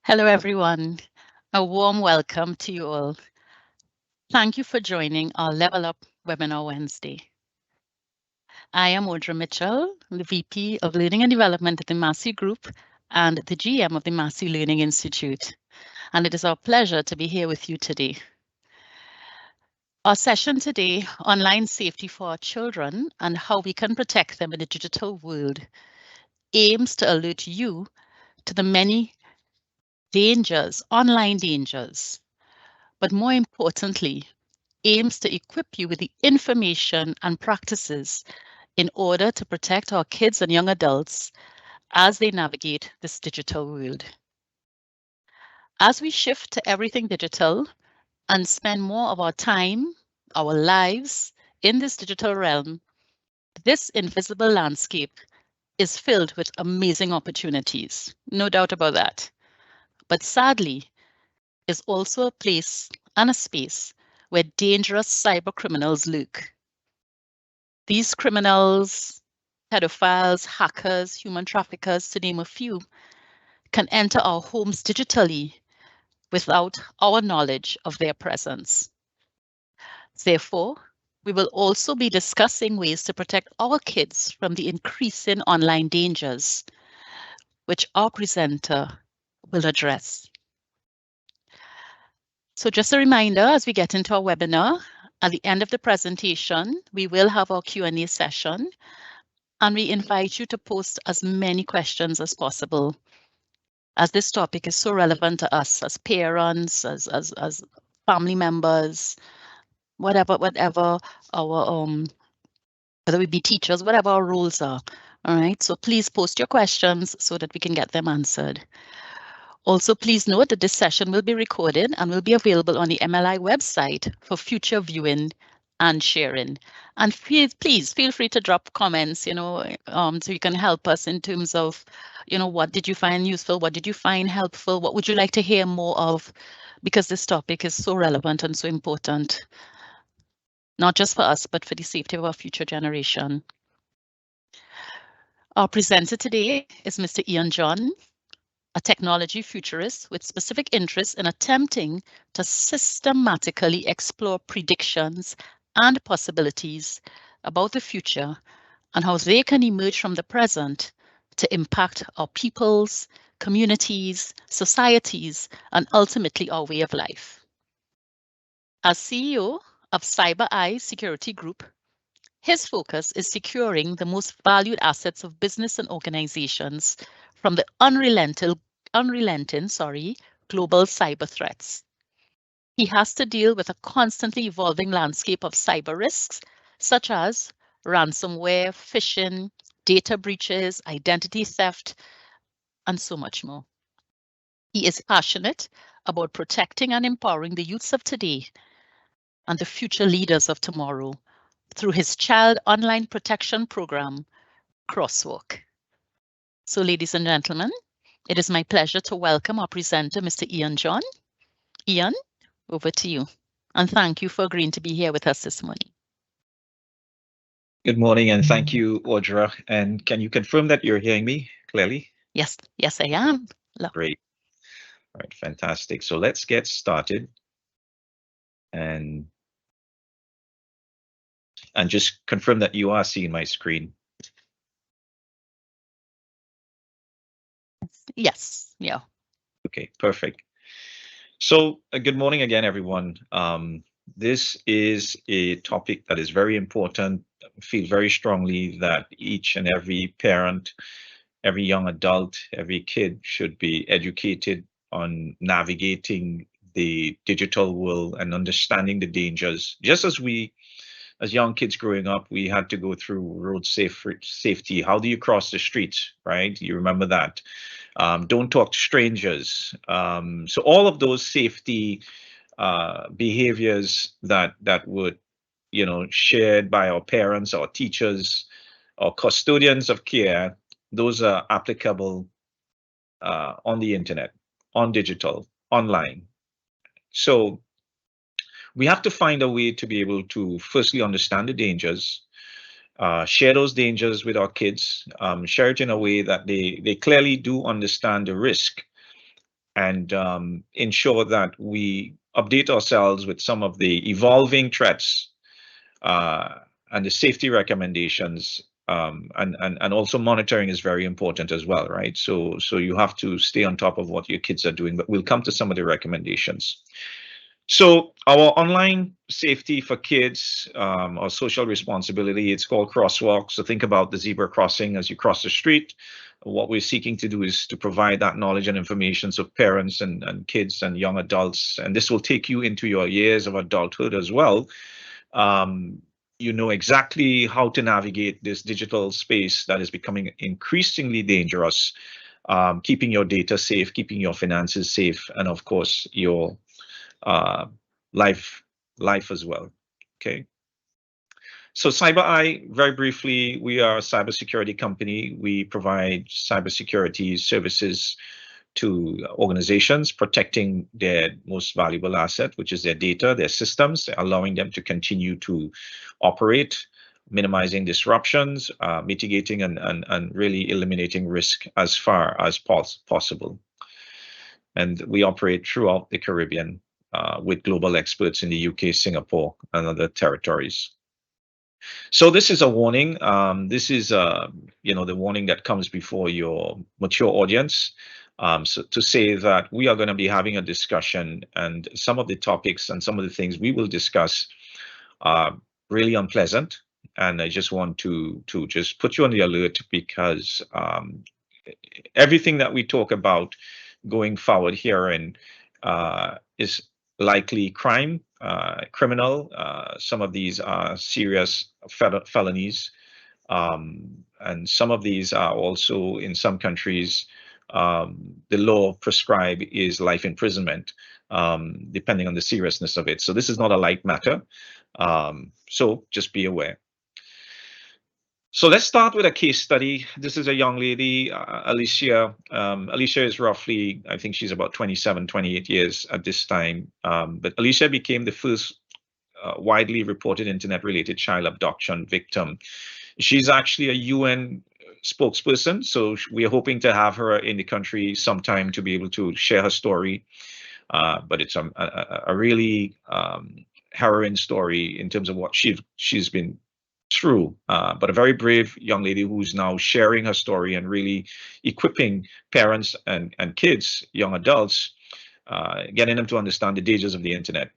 Hello, everyone. A warm welcome to you all. Thank you for joining our Level Up Webinar Wednesday. I am Audra Mitchell, the VP of Learning and Development at the Massey Group and the GM of the Massey Learning Institute. And it is our pleasure to be here with you today. Our session today, Online Safety for Our Children and How We Can Protect Them in the Digital World, aims to alert you to the many dangers, online dangers, but more importantly, aims to equip you with the information and practices in order to protect our kids and young adults as they navigate this digital world. As we shift to everything digital and spend more of our time, our lives in this digital realm, this invisible landscape is filled with amazing opportunities, no doubt about that. But sadly, is also a place and a space where dangerous cyber criminals lurk. These criminals, pedophiles, hackers, human traffickers, to name a few, can enter our homes digitally without our knowledge of their presence. Therefore, we will also be discussing ways to protect our kids from the increasing online dangers, which our presenter will address. So just a reminder, as we get into our webinar, at the end of the presentation, we will have our Q&A session, and we invite you to post as many questions as possible, as this topic is so relevant to us as parents, as family members, whatever our whether we be teachers, whatever our roles are. All right, so please post your questions so that we can get them answered. Also, please note that this session will be recorded and will be available on the MLI website for future viewing and sharing. And please feel free to drop comments, so you can help us in terms of, what did you find useful? What did you find helpful? What would you like to hear more of? Because this topic is so relevant and so important, not just for us, but for the safety of our future generation. Our presenter today is Mr. Ian John, a technology futurist with specific interest in attempting to systematically explore predictions and possibilities about the future and how they can emerge from the present to impact our peoples, communities, societies, and ultimately our way of life. As CEO of CyberEYE Security Group, his focus is securing the most valued assets of business and organizations from the unrelenting global cyber threats. He has to deal with a constantly evolving landscape of cyber risks, such as ransomware, phishing, data breaches, identity theft, and so much more. He is passionate about protecting and empowering the youths of today and the future leaders of tomorrow through his child online protection program, Crosswalk. So, ladies and gentlemen, it is my pleasure to welcome our presenter, Mr. Ian John. Ian, over to you. And thank you for agreeing to be here with us this morning. Good morning, and thank you, Audra. And can you confirm that you're hearing me clearly? Yes, I am. Great. All right, fantastic. So let's get started and just confirm that you are seeing my screen. Yes, yeah. Okay, perfect. So good morning again, everyone. This is a topic that is very important. I feel very strongly that each and every parent, every young adult, every kid should be educated on navigating the digital world and understanding the dangers. Just as we, as young kids growing up, we had to go through safety. How do you cross the streets, right? You remember that. Don't talk to strangers. So all of those safety behaviors that would, shared by our parents, our teachers, our custodians of care, those are applicable on the internet, on digital, online. So we have to find a way to be able to firstly understand the dangers, share those dangers with our kids, share it in a way that they clearly do understand the risk, and ensure that we update ourselves with some of the evolving threats uh, and the safety recommendations. And also monitoring is very important as well, right? So you have to stay on top of what your kids are doing, but we'll come to some of the recommendations. So our online safety for kids, or social responsibility, it's called crosswalk. So think about the zebra crossing as you cross the street. What we're seeking to do is to provide that knowledge and information so parents and kids and young adults, and this will take you into your years of adulthood as well. Um, you know exactly how to navigate this digital space that is becoming increasingly dangerous, keeping your data safe, keeping your finances safe, and of course your uh, life as well. Okay. So CyberEye, very briefly, we are a cybersecurity company. We provide cybersecurity services to organizations, protecting their most valuable asset, which is their data, their systems, allowing them to continue to operate, minimizing disruptions, mitigating and really eliminating risk as far as possible. And we operate throughout the Caribbean with global experts in the UK, Singapore, and other territories. So this is a warning. This is, the warning that comes before your mature audience. So to say that we are going to be having a discussion, and some of the topics and some of the things we will discuss are really unpleasant. And I just want to just put you on the alert, because everything that we talk about going forward here and is likely crime, criminal. Some of these are serious felonies, and some of these are also, in some countries, the law prescribe is life imprisonment, depending on the seriousness of it. So this is not a light matter. So just be aware. So let's start with a case study. This is a young lady, Alicia. Alicia is roughly, I think she's about 27, 28 years at this time. But Alicia became the first widely reported internet-related child abduction victim. She's actually a UN spokesperson, so we are hoping to have her in the country sometime to be able to share her story. But it's a really harrowing story in terms of what she's been through, but a very brave young lady who's now sharing her story and really equipping parents and kids, young adults, getting them to understand the dangers of the internet.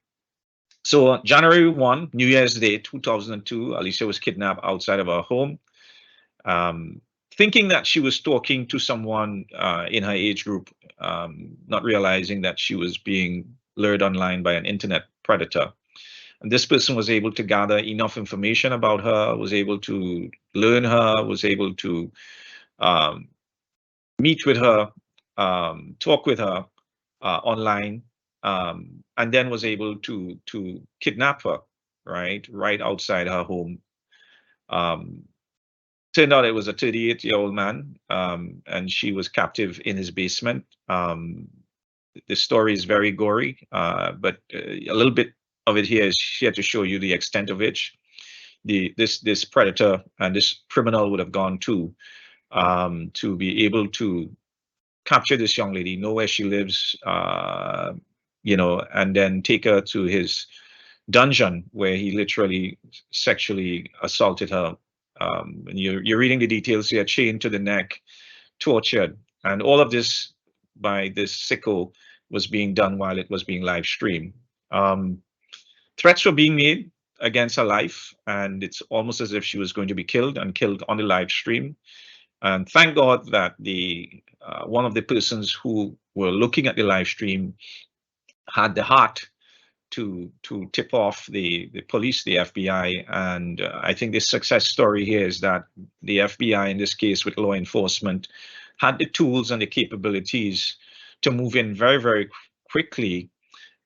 So January 1, New Year's Day 2002, Alicia was kidnapped outside of her home, thinking that she was talking to someone in her age group, not realizing that she was being lured online by an internet predator. And this person was able to gather enough information about her, was able to learn her, was able to um, meet with her, talk with her online, and then was able to kidnap her, right outside her home. Turned out it was a 38-year-old man, and she was captive in his basement. The story is very gory, but a little bit of it here is here to show you the extent of which this predator and this criminal would have gone to be able to capture this young lady, know where she lives, you know, and then take her to his dungeon where he literally sexually assaulted her. And you're reading the details here: chained to the neck, tortured, and all of this by this sicko was being done while it was being live streamed. Threats were being made against her life, and it's almost as if she was going to be killed, and killed on the live stream. And thank God that the one of the persons who were looking at the live stream had the heart to tip off the police, the FBI. And I think the success story here is that the FBI, in this case with law enforcement, had the tools and the capabilities to move in very, very quickly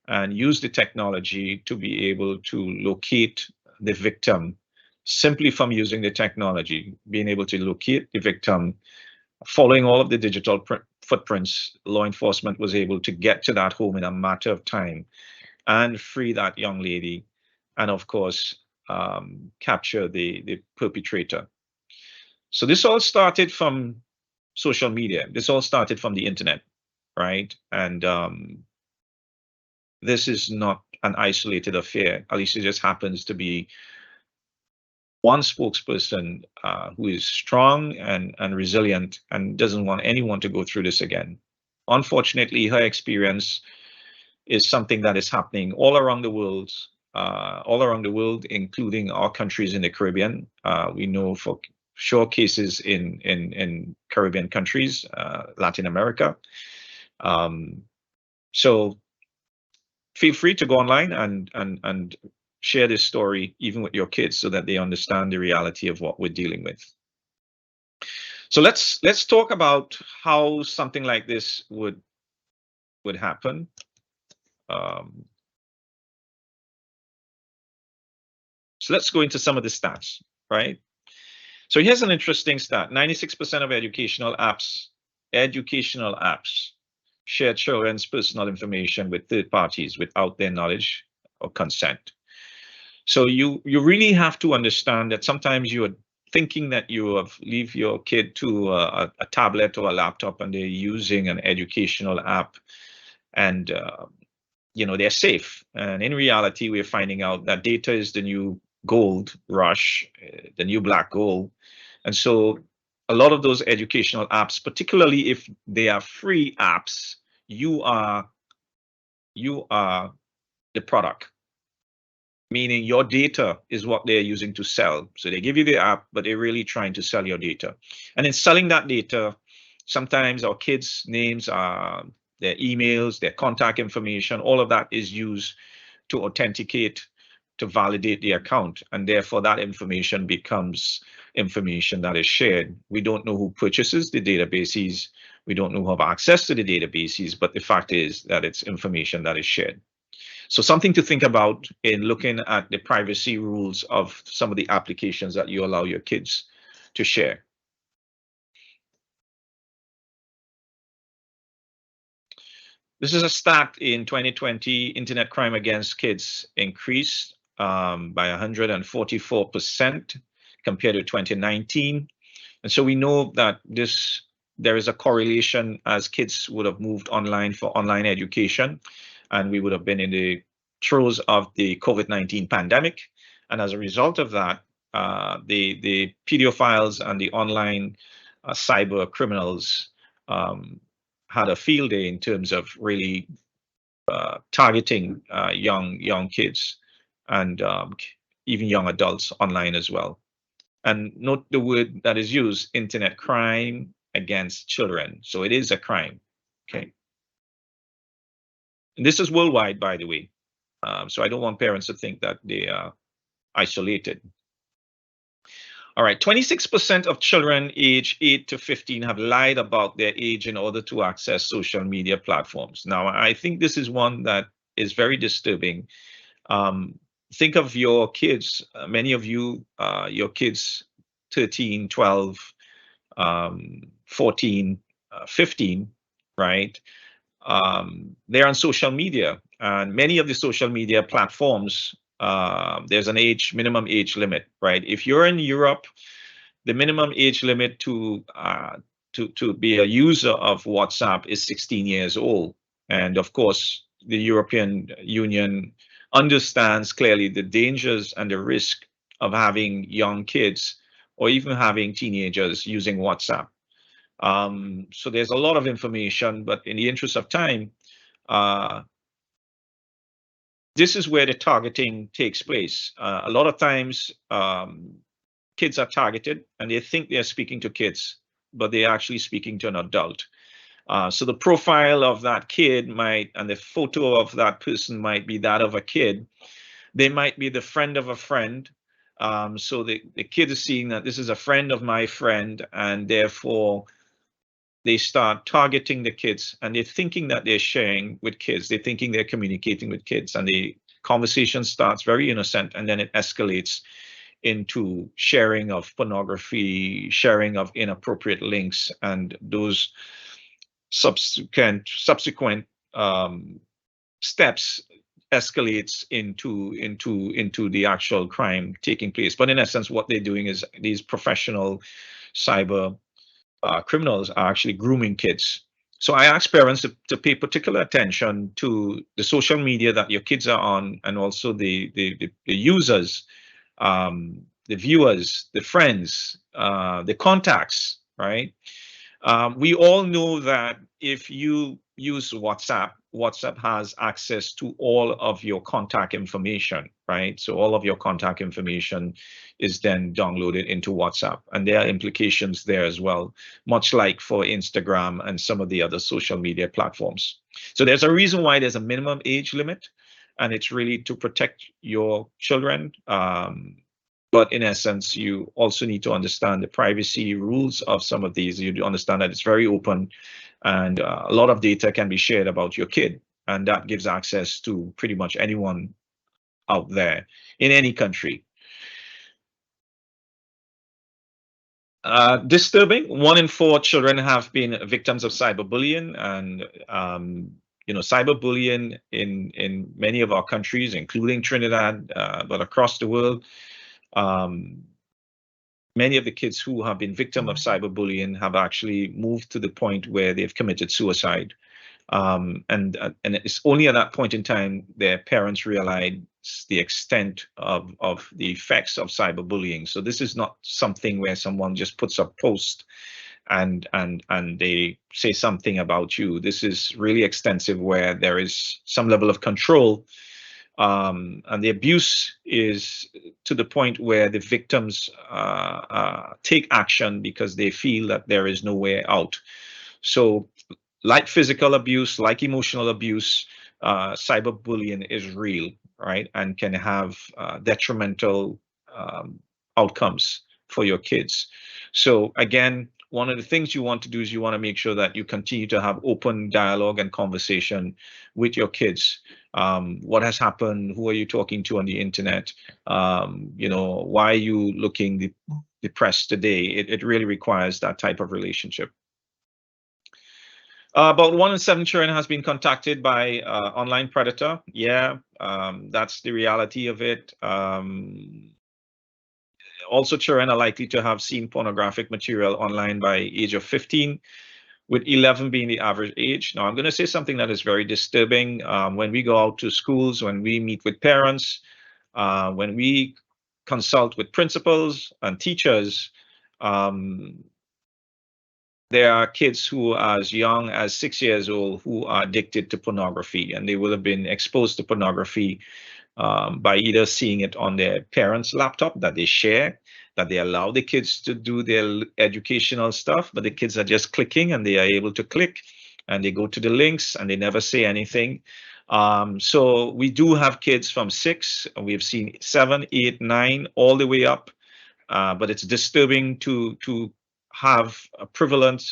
and use the technology to be able to locate the victim simply from using the technology, being able to locate the victim. Following all of the digital footprints, law enforcement was able to get to that home in a matter of time and free that young lady, and of course, capture the perpetrator. So this all started from social media. This all started from the internet, right? And this is not an isolated affair. At least it just happens to be one spokesperson who is strong and resilient and doesn't want anyone to go through this again. Unfortunately, her experience is something that is happening all around the world, including our countries in the Caribbean. We know for sure cases in Caribbean countries, Latin America. So feel free to go online and share this story even with your kids so that they understand the reality of what we're dealing with. So let's talk about how something like this would happen. So let's go into some of the stats, right? So here's an interesting stat: 96% of educational apps share children's personal information with third parties without their knowledge or consent. So you really have to understand that sometimes you are thinking that you have leave your kid to a tablet or a laptop and they're using an educational app, and you know, they're safe. And in reality, we're finding out that data is the new gold rush, the new black gold. And so a lot of those educational apps, particularly if they are free apps, you are the product, meaning your data is what they're using to sell. So they give you the app, but they're really trying to sell your data. And in selling that data, sometimes our kids' names are their emails, their contact information, all of that is used to authenticate, to validate the account. And therefore that information becomes information that is shared. We don't know who purchases the databases. We don't know who have access to the databases, but the fact is that it's information that is shared. So something to think about in looking at the privacy rules of some of the applications that you allow your kids to share. This is a stat in 2020, internet crime against kids increased by 144% compared to 2019. And so we know that there is a correlation as kids would have moved online for online education, and we would have been in the throes of the COVID-19 pandemic. And as a result of that, the pedophiles and the online cyber criminals had a field day in terms of really targeting young kids and even young adults online as well. And note the word that is used: internet crime against children. So it is a crime. Okay. And this is worldwide, by the way. So I don't want parents to think that they are isolated. All right, 26% of children age 8 to 15 have lied about their age in order to access social media platforms. Now, I think this is one that is very disturbing. Think of your kids, many of you, your kids 13, 12, 14, 15, right? They're on social media, and many of the social media platforms, there's an minimum age limit, right? If you're in Europe, the minimum age limit to to be a user of WhatsApp is 16 years old. And of course, the European Union understands clearly the dangers and the risk of having young kids or even having teenagers using WhatsApp. So there's a lot of information, but in the interest of time, this is where the targeting takes place. A lot of times, kids are targeted and they think they're speaking to kids, but they're actually speaking to an adult. So the profile of that kid might, and the photo of that person might be that of a kid. They might be the friend of a friend. So the kid is seeing that this is a friend of my friend, and therefore they start targeting the kids, and they're thinking that they're sharing with kids. They're thinking they're communicating with kids, and the conversation starts very innocent, and then it escalates into sharing of pornography, sharing of inappropriate links, and those subsequent steps escalates into the actual crime taking place. But in essence, what they're doing is these professional cyber criminals are actually grooming kids. So I ask parents to pay particular attention to the social media that your kids are on, and also the users, the viewers, the friends, the contacts, right? We all know that if you use WhatsApp, WhatsApp has access to all of your contact information, right? So all of your contact information is then downloaded into WhatsApp, and there are implications there as well, much like for Instagram and some of the other social media platforms. So there's a reason why there's a minimum age limit, and it's really to protect your children. But in essence, you also need to understand the privacy rules of some of these. You do understand that it's very open, and a lot of data can be shared about your kid, and that gives access to pretty much anyone out there in any country. Disturbing. 1 in 4 children have been victims of cyberbullying, and cyberbullying in many of our countries, including Trinidad, but across the world. Many of the kids who have been victim of cyberbullying have actually moved to the point where they've committed suicide. And it's only at that point in time their parents realize the extent of the effects of cyberbullying. So this is not something where someone just puts a post and they say something about you. This is really extensive, where there is some level of control. And the abuse is to the point where the victims take action because they feel that there is no way out. So like physical abuse, like emotional abuse, cyberbullying is real, right? And can have detrimental outcomes for your kids. So again, one of the things you want to do is you want to make sure that you continue to have open dialogue and conversation with your kids. What has happened? Who are you talking to on the internet? Why are you looking depressed today? It really requires that type of relationship. About 1 in 7 children has been contacted by online predator. Yeah, that's the reality of it. Also, children are likely to have seen pornographic material online by age of 15, with 11 being the average age. Now, I'm going to say something that is very disturbing. When we go out to schools, when we meet with parents, when we consult with principals and teachers, there are kids who are as young as 6 years old who are addicted to pornography, and they will have been exposed to pornography by either seeing it on their parents' laptop that they share, that they allow the kids to do their educational stuff, but the kids are just clicking, and they are able to click, and they go to the links, and they never say anything. So we do have kids from 6, we've seen 7, 8, 9, all the way up, but it's disturbing to have a prevalent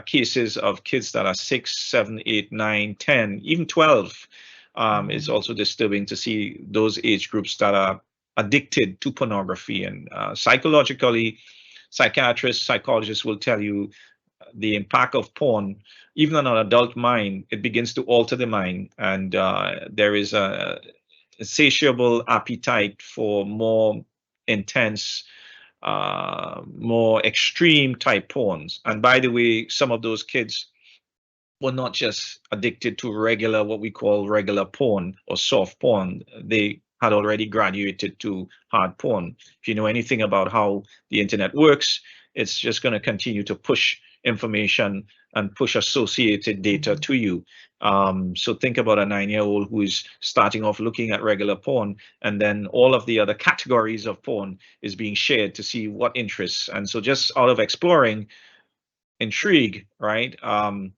cases of kids that are 6, 7, 8, 9, 10, even 12. It's also disturbing to see those age groups that are addicted to pornography. And psychologically, psychiatrists, psychologists will tell you the impact of porn, even on an adult mind, it begins to alter the mind. And there is a insatiable appetite for more intense more extreme type porns. And by the way, some of those kids were not just addicted to regular, what we call regular porn or soft porn. They had already graduated to hard porn. If you know anything about how the internet works, it's just going to continue to push information and push associated data to you. So think about a 9-year-old who is starting off looking at regular porn, and then all of the other categories of porn is being shared to see what interests. And so just out of exploring, intrigue, right?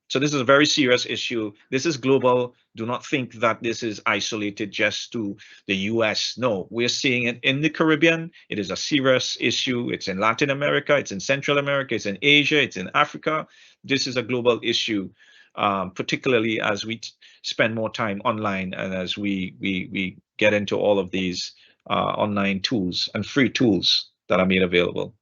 So this is a very serious issue. This is global. Do not think that this is isolated just to the US. No, we're seeing it in the Caribbean. It is a serious issue. It's in Latin America, it's in Central America, it's in Asia, it's in Africa. This is a global issue, particularly as we spend more time online and as we get into all of these online tools and free tools that are made available.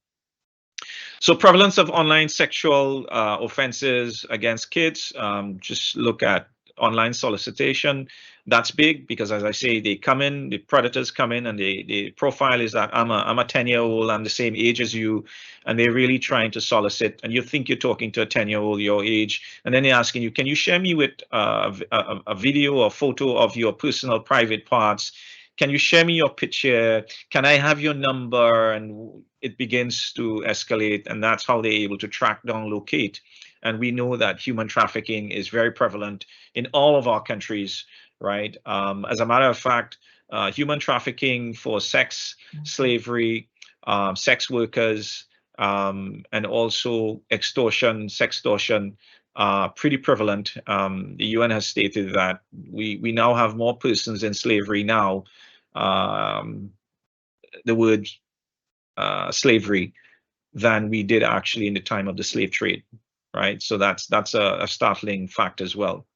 So prevalence of online sexual offenses against kids, just look at online solicitation. That's big because, as I say, they come in, the predators come in, and the profile is that I'm a 10-year-old, I'm the same age as you, and they're really trying to solicit. And you think you're talking to a 10-year-old your age, and then they're asking you, can you share me with a video or photo of your personal private parts? Can you share me your picture? Can I have your number? And it begins to escalate, and that's how they're able to track down, locate. And we know that human trafficking is very prevalent in all of our countries, right? As a matter of fact, human trafficking for sex, slavery, sex workers, and also extortion, sextortion, pretty prevalent. The UN has stated that we now have more persons in slavery now. The word slavery than we did actually in the time of the slave trade, right? So that's a startling fact as well.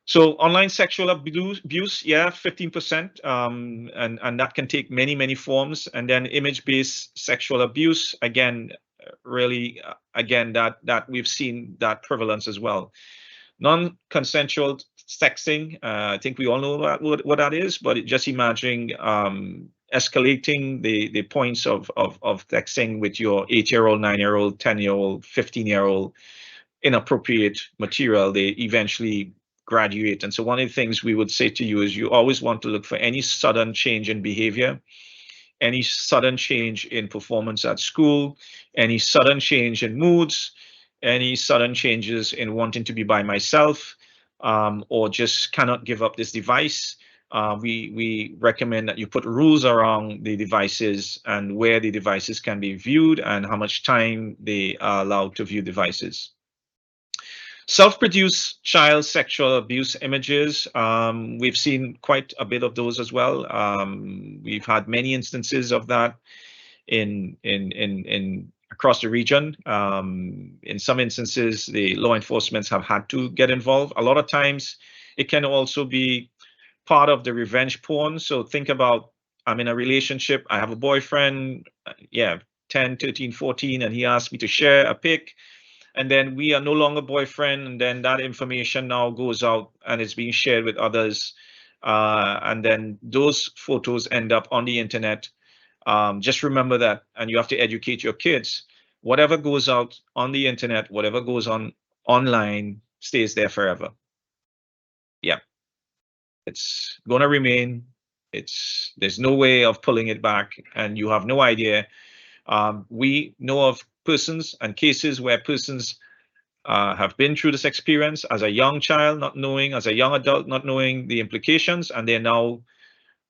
So online sexual abuse, yeah, 15%, and that can take many forms. And then image-based sexual abuse, again, really, again, that we've seen that prevalence as well. Non-consensual sexting, I think we all know what that is, but just imagining escalating the points of sexting with your 8-year-old, 9-year-old, 10-year-old, 15-year-old, inappropriate material, they eventually graduate. And so one of the things we would say to you is you always want to look for any sudden change in behavior, any sudden change in performance at school, any sudden change in moods, any sudden changes in wanting to be by myself, or just cannot give up this device. We recommend that you put rules around the devices and where the devices can be viewed and how much time they are allowed to view devices. Self-produced child sexual abuse images, we've seen quite a bit of those as well. We've had many instances of that in across the region. In some instances, the law enforcement have had to get involved. A lot of times, it can also be part of the revenge porn. So think about, I'm in a relationship, I have a boyfriend, yeah, 10, 13, 14, and he asked me to share a pic. And then we are no longer boyfriend, and then that information now goes out and it's being shared with others. And then those photos end up on the internet. Just remember that, and you have to educate your kids. Whatever goes out on the internet, whatever goes on online, stays there forever. Yeah, it's gonna remain. There's no way of pulling it back, and you have no idea. We know of persons and cases where persons have been through this experience as a young child, not knowing, as a young adult, not knowing the implications, and they're now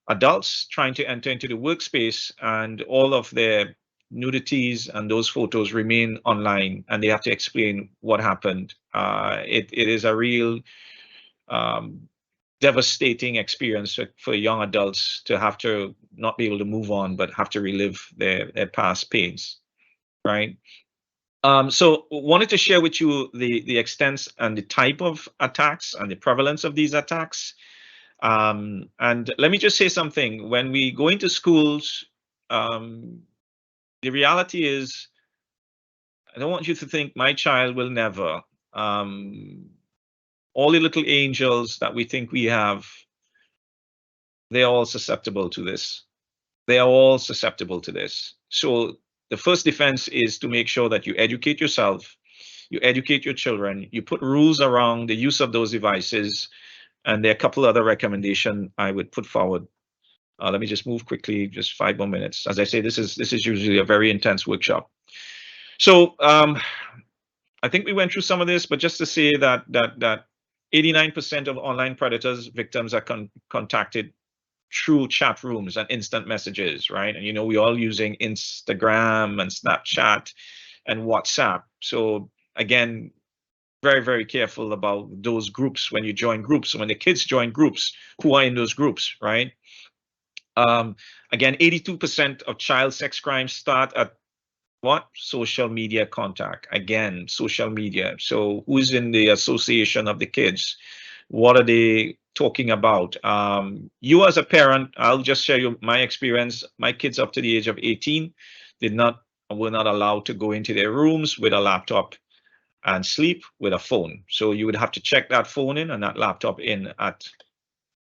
adults trying to enter into the workspace, and all of their nudities and those photos remain online, and they have to explain what happened. It is a real devastating experience for young adults to have to not be able to move on, but have to relive their past pains, right? So wanted to share with you the extent and the type of attacks and the prevalence of these attacks. And let me just say something. When we go into schools, the reality is, I don't want you to think my child will never. All the little angels that we think we have, they're all susceptible to this. They are all susceptible to this. So the first defense is to make sure that you educate yourself, you educate your children, you put rules around the use of those devices, and there are a couple other recommendations I would put forward. Let me just move quickly, just 5 more minutes. As I say, this is usually a very intense workshop. So I think we went through some of this, but just to say that 89% of online predators victims are contacted through chat rooms and instant messages, right? And we're all using Instagram and Snapchat and WhatsApp. So again, very, very careful about those groups when you join groups. When the kids join groups, who are in those groups, right? Again, 82% of child sex crimes start at what? Social media contact. Again, social media. So who's in the association of the kids? What are they talking about? You as a parent, I'll just share you my experience. My kids up to the age of 18 were not allowed to go into their rooms with a laptop and sleep with a phone. So you would have to check that phone in and that laptop in at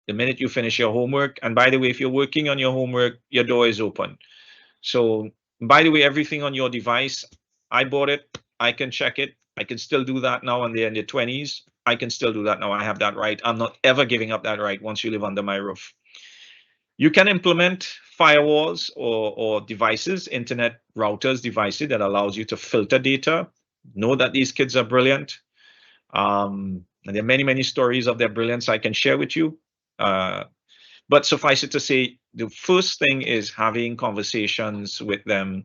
the minute you finish your homework. And by the way, if you're working on your homework, your door is open. So by the way, everything on your device, I bought it, I can check it. I can still do that now and they're in their 20s. I can still do that now. I have that right. I'm not ever giving up that right once you live under my roof. You can implement firewalls or devices, internet routers, devices that allows you to filter data. Know that these kids are brilliant. And there are many, many stories of their brilliance I can share with you. But suffice it to say, the first thing is having conversations with them,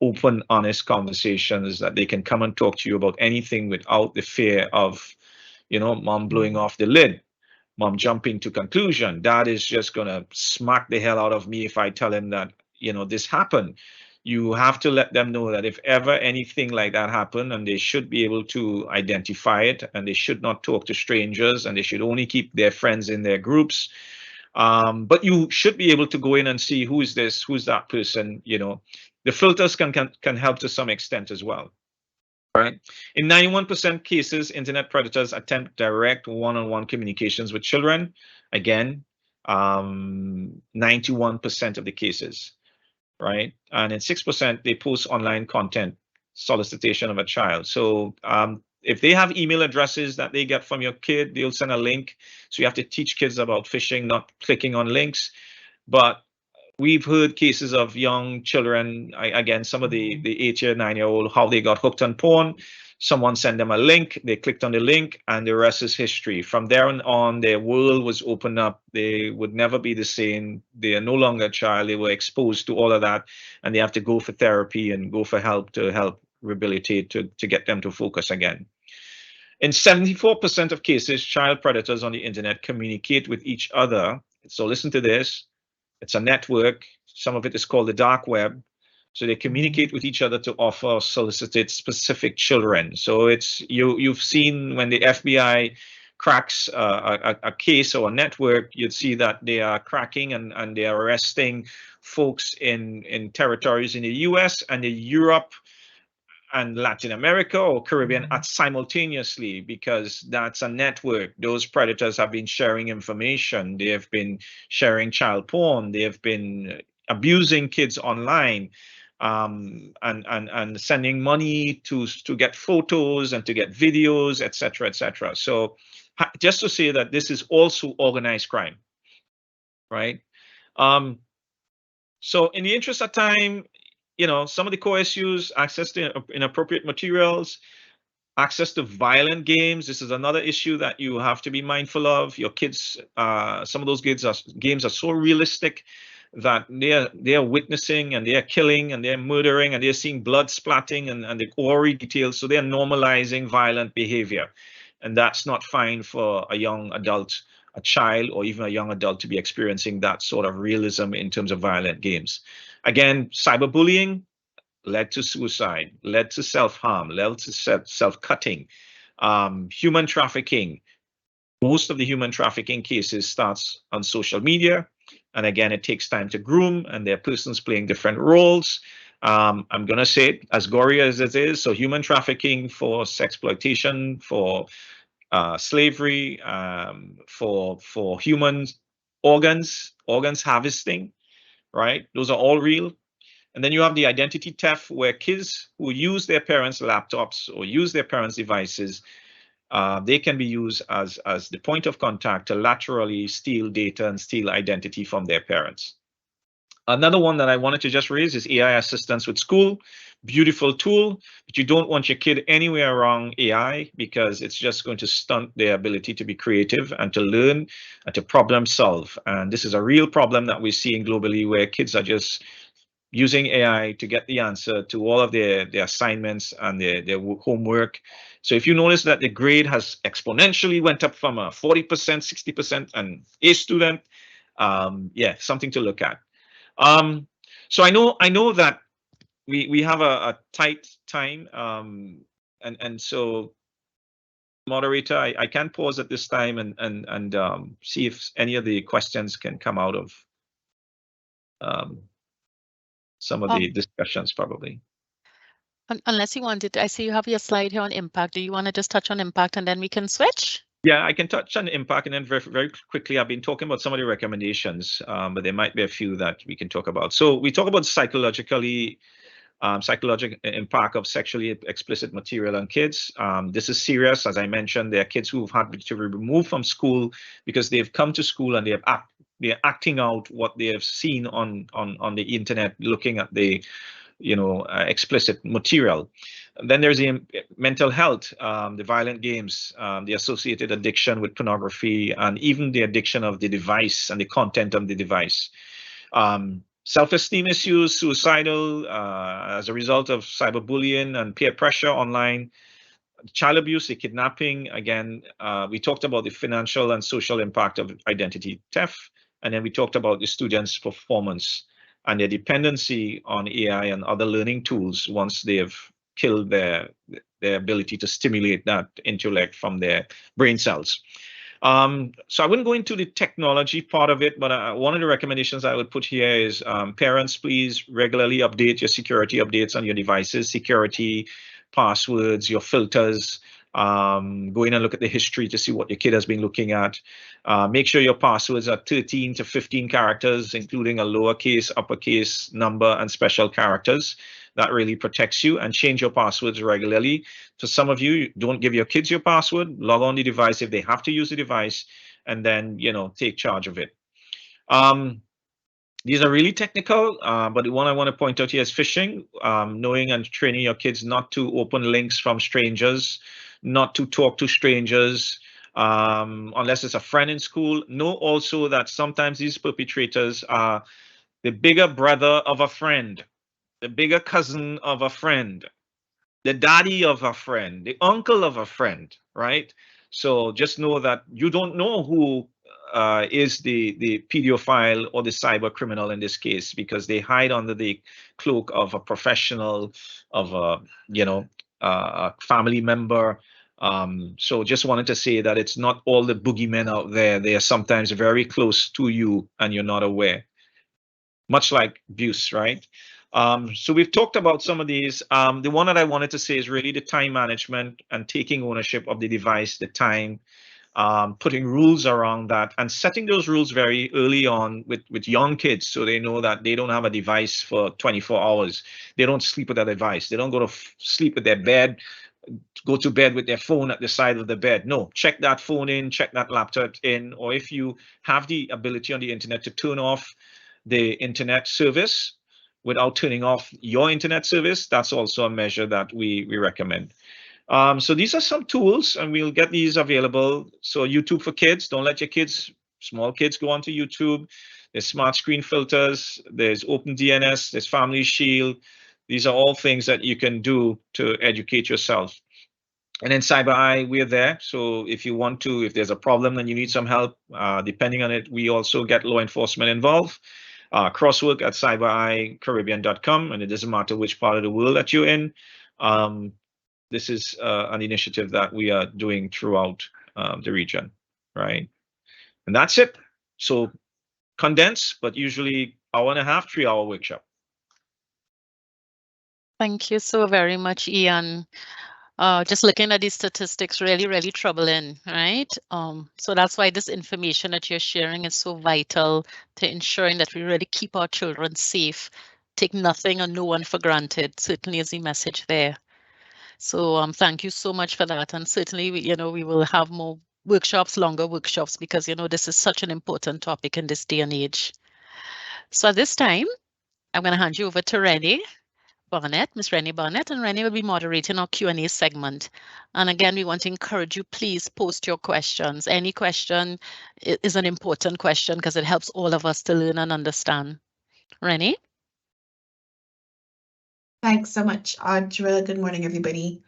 open, honest conversations that they can come and talk to you about anything without the fear of, mom blowing off the lid, mom jumping to conclusion. Dad is just going to smack the hell out of me if I tell him that, this happened. You have to let them know that if ever anything like that happened, and they should be able to identify it, and they should not talk to strangers, and they should only keep their friends in their groups. But you should be able to go in and see who is this, who's that person. The filters can help to some extent as well. Right. In 91% cases, internet predators attempt direct one-on-one communications with children. Again, 91% of the cases, right? And in 6%, they post online content, solicitation of a child. So if they have email addresses that they get from your kid, they'll send a link. So you have to teach kids about phishing, not clicking on links. But we've heard cases of young children, again, some of the 8-year, 9-year-old, how they got hooked on porn. Someone sent them a link, they clicked on the link, and the rest is history. From there on, their world was opened up. They would never be the same. They are no longer a child. They were exposed to all of that, and they have to go for therapy and go for help to help rehabilitate, to get them to focus again. In 74% of cases, child predators on the internet communicate with each other. So listen to this. It's a network. Some of it is called the dark web. So they communicate with each other to offer or solicit specific children. So it's you've seen when the FBI cracks a case or a network, you'd see that they are cracking and they are arresting folks in territories in the US and in Europe and Latin America or Caribbean simultaneously, because that's a network. Those predators have been sharing information. They have been sharing child porn. They have been abusing kids online, and sending money to get photos and to get videos, etc., etc. So just to say that this is also organized crime, right? So in the interest of time, some of the core issues: access to inappropriate materials, access to violent games. This is another issue that you have to be mindful of. Your kids, some of those games are so realistic that they are witnessing and they are killing and they're murdering and they're seeing blood splatting and the gory details. So they're normalizing violent behavior. And that's not fine for a young adult, a child, or even a young adult to be experiencing that sort of realism in terms of violent games. Again, cyberbullying led to suicide, led to self-harm, led to self-cutting, human trafficking. Most of the human trafficking cases starts on social media. And again, it takes time to groom, and there are persons playing different roles. I'm going to say it as gory as it is. So human trafficking for sexploitation, for slavery, for human organs harvesting, right? Those are all real. And then you have the identity theft, where kids who use their parents' laptops or use their parents' devices, they can be used as the point of contact to laterally steal data and steal identity from their parents. Another one that I wanted to just raise is AI assistance with school. Beautiful tool, but you don't want your kid anywhere around AI, because it's just going to stunt their ability to be creative and to learn and to problem solve. And this is a real problem that we're seeing globally, where kids are just using AI to get the answer to all of their assignments and their homework. So if you notice that the grade has exponentially went up from a 40%, 60%, and A student, yeah, something to look at. So I know that we have a tight time, and so moderator, I can pause at this time and see if any of the questions can come out of some of the discussions, probably. Unless you wanted, I see you have your slide here on impact. Do you want to just touch on impact and then we can switch? Yeah, I can touch on impact, and then very quickly, I've been talking about some of the recommendations, but there might be a few that we can talk about. So we talk about psychological impact of sexually explicit material on kids. This is serious. As I mentioned, there are kids who've had to be removed from school because they've come to school and they're acting out what they have seen on the internet, looking at the explicit material. And then there's the mental health, the violent games, the associated addiction with pornography, and even the addiction of the device and the content of the device. Self-esteem issues, suicidal as a result of cyberbullying and peer pressure online, child abuse, the kidnapping. Again, we talked about the financial and social impact of identity theft, and then we talked about the students' performance and their dependency on AI and other learning tools once they have killed their ability to stimulate that intellect from their brain cells. So I wouldn't go into the technology part of it, but one of the recommendations I would put here is parents, please regularly update your security updates on your devices, security, passwords, your filters. Go in and look at the history to see what your kid has been looking at. Make sure your passwords are 13 to 15 characters, including a lowercase, uppercase number, and special characters. That really protects you. And change your passwords regularly. For some of you, don't give your kids your password. Log on the device if they have to use the device, and then take charge of it. These are really technical, but the one I want to point out here is phishing. Knowing and training your kids not to open links from strangers, not to talk to strangers unless it's a friend in school. Know also that sometimes these perpetrators are the bigger brother of a friend, the bigger cousin of a friend, the daddy of a friend, the uncle of a friend, right? So just know that you don't know who is the pedophile or the cyber criminal in this case, because they hide under the cloak of a professional, of a family member. So just wanted to say that it's not all the boogeymen out there. They are sometimes very close to you and you're not aware. Much like abuse, right? So we've talked about some of these. The one that I wanted to say is really the time management and taking ownership of the device, the time, putting rules around that, and setting those rules very early on with young kids, so they know that they don't have a device for 24 hours. They don't sleep with a device. They don't go to sleep with their bed, go to bed with their phone at the side of the bed. No, check that phone in, check that laptop in, or if you have the ability on the internet to turn off the internet service without turning off your internet service, that's also a measure that we recommend. So these are some tools, and we'll get these available. So YouTube for kids, don't let your kids, small kids, go onto YouTube. There's smart screen filters, there's OpenDNS, there's Family Shield. These are all things that you can do to educate yourself. And then CyberEYE, we're there. So if you want to, if there's a problem and you need some help, depending on it, we also get law enforcement involved. Crosswork at cybereyecaribbean.com, and it doesn't matter which part of the world that you're in. This is an initiative that we are doing throughout the region, right? And that's it. So condensed, but usually hour and a half, 3-hour workshop. Thank you so very much, Ian. Just looking at these statistics, really, really troubling, right? So that's why this information that you're sharing is so vital to ensuring that we really keep our children safe take nothing or no one for granted, certainly is the message there. So thank you so much for that. And certainly, we will have more workshops, longer workshops, because, this is such an important topic in this day and age. So at this time, I'm going to hand you over to Rennie Barnett, Miss Rennie Barnett, and Rennie will be moderating our Q&A segment. And again, we want to encourage you, please post your questions. Any question is an important question because it helps all of us to learn and understand. Rennie? Thanks so much, Audra. Good morning, everybody.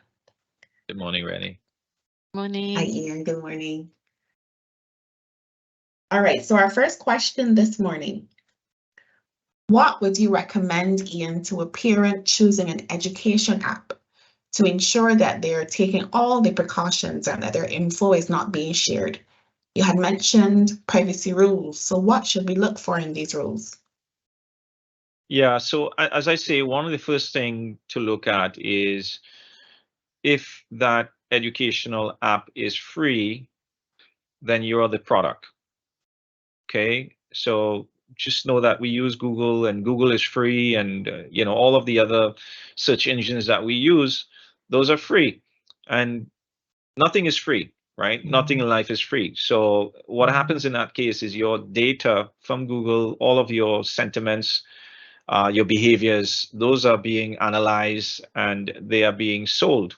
Good morning, Rennie. Morning. Hi, Ian. Good morning. All right, so our first question this morning. What would you recommend, Ian, to a parent choosing an education app to ensure that they're taking all the precautions and that their info is not being shared? You had mentioned privacy rules, so what should we look for in these rules? Yeah, so as I say, one of the first things to look at is if that educational app is free, then you're the product. Okay, so just know that we use Google and Google is free, and all of the other search engines that we use, those are free, and nothing is free, right? Nothing in life is free. So what happens in that case is your data from Google, all of your sentiments, your behaviors, those are being analyzed and they are being sold,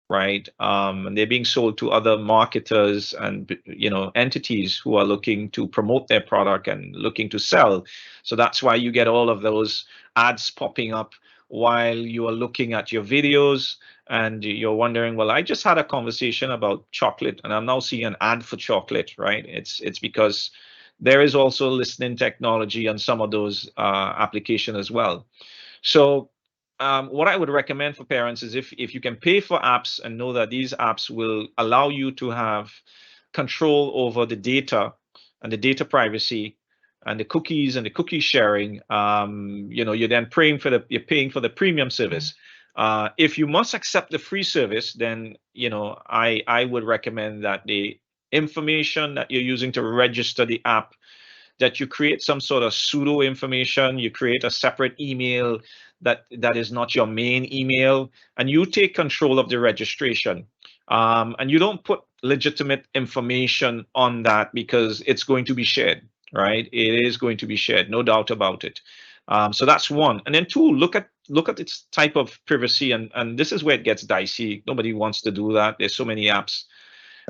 right? And they're being sold to other marketers and entities who are looking to promote their product and looking to sell. So that's why you get all of those ads popping up while you are looking at your videos and you're wondering, well, I just had a conversation about chocolate and I'm now seeing an ad for chocolate, right? It's because there is also listening technology on some of those applications as well. So what I would recommend for parents is if you can pay for apps and know that these apps will allow you to have control over the data and the data privacy and the cookies and the cookie sharing, you're then you're paying for the premium service. If you must accept the free service, then I would recommend that the information that you're using to register the app, that you create some sort of pseudo information, you create a separate email that is not your main email, and you take control of the registration. And you don't put legitimate information on that because it's going to be shared, right? It is going to be shared, no doubt about it. So that's one. And then two, look at its type of privacy, and this is where it gets dicey. Nobody wants to do that. There's so many apps.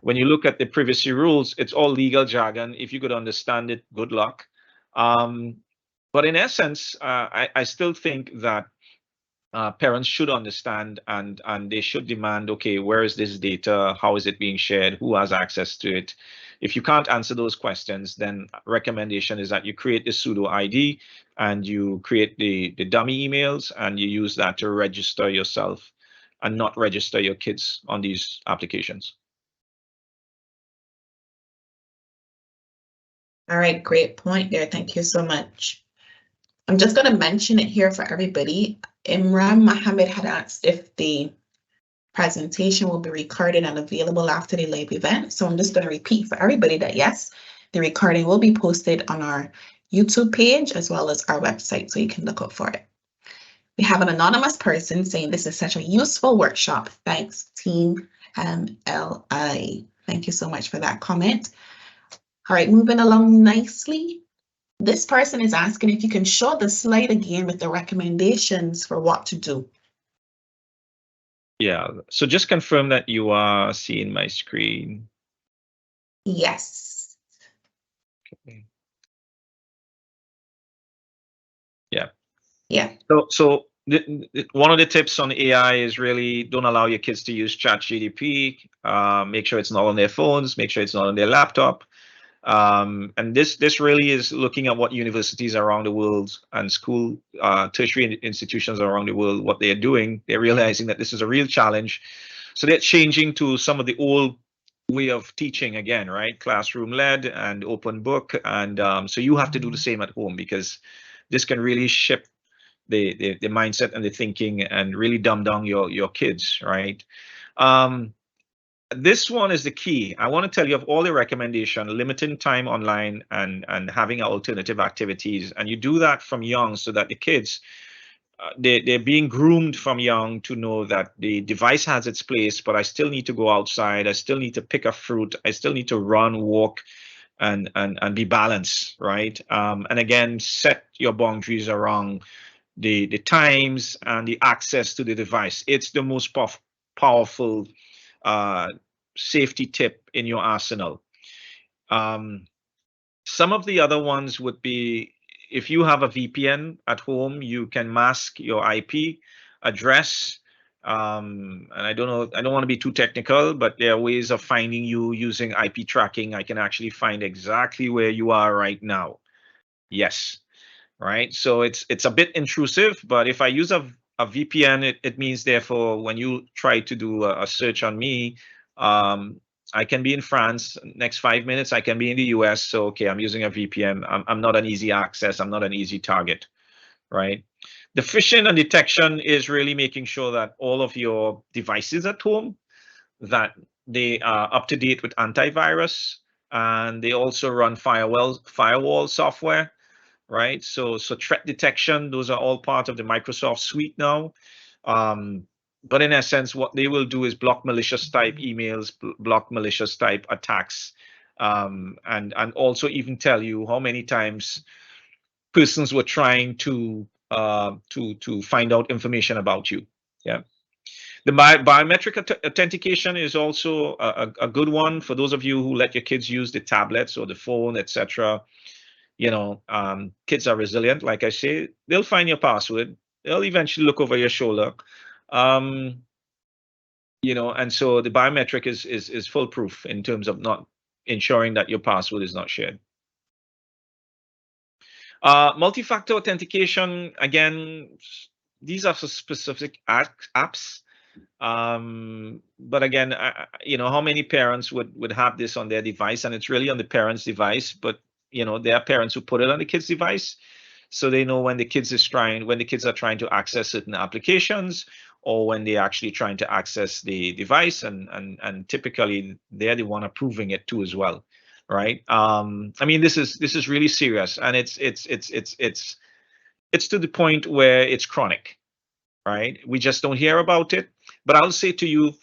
When you look at the privacy rules, it's all legal jargon. If you could understand it, good luck. But in essence, I still think that parents should understand and they should demand, okay, where is this data? How is it being shared? Who has access to it? If you can't answer those questions, then recommendation is that you create the pseudo ID and you create the dummy emails and you use that to register yourself and not register your kids on these applications. All right, great point there. Thank you so much. I'm just going to mention it here for everybody. Imran Mohammed had asked if the presentation will be recorded and available after the live event. So I'm just going to repeat for everybody that yes, the recording will be posted on our YouTube page as well as our website, so you can look up for it. We have an anonymous person saying this is such a useful workshop. Thanks, Team MLI. Thank you so much for that comment. All right, moving along nicely. This person is asking if you can show the slide again with the recommendations for what to do. Yeah, so just confirm that you are seeing my screen. Yes. Okay. Yeah. Yeah. So one of the tips on AI is really don't allow your kids to use ChatGPT. Make sure it's not on their phones. Make sure it's not on their laptop. And this really is looking at what universities around the world and school tertiary institutions around the world, what they're doing. They're realizing that this is a real challenge. So they're changing to some of the old way of teaching again, right? Classroom led and open book. And so you have to do the same at home because this can really shift the mindset and the thinking and really dumb down your kids, right? This one is the key. I want to tell you of all the recommendation, limiting time online and having alternative activities. And you do that from young so that the kids they're being groomed from young to know that the device has its place, but I still need to go outside. I still need to pick a fruit. I still need to run, walk, and be balanced, right? And again, set your boundaries around the times and the access to the device. It's the most powerful safety tip in your arsenal. Some of the other ones would be, if you have a VPN at home, you can mask your IP address. And I don't know, I don't want to be too technical, but there are ways of finding you using IP tracking. I can actually find exactly where you are right now. Yes, right? So it's a bit intrusive, but if I use a VPN, it means therefore when you try to do a search on me, I can be in France. Next 5 minutes, I can be in the US. So okay, I'm using a VPN. I'm not an easy access. I'm not an easy target, right? The phishing and detection is really making sure that all of your devices at home, that they are up to date with antivirus, and they also run firewall software, right? So threat detection, those are all part of the Microsoft suite now. But in essence, what they will do is block malicious type emails, block malicious type attacks, and also even tell you how many times persons were trying to find out information about you. Yeah. The biometric authentication is also a good one for those of you who let your kids use the tablets or the phone, etc. Kids are resilient. Like I say, they'll find your password. They'll eventually look over your shoulder. And so the biometric is foolproof in terms of not ensuring that your password is not shared. Multi-factor authentication, again, these are for specific apps. But again, how many parents would have this on their device? And it's really on the parent's device, but there are parents who put it on the kid's device, so they know when the kids are trying to access certain applications, or when they're actually trying to access the device, and typically they're the one approving it too as well, right? I mean, this is really serious, and it's to the point where it's chronic, right? We just don't hear about it. But I'll say to you,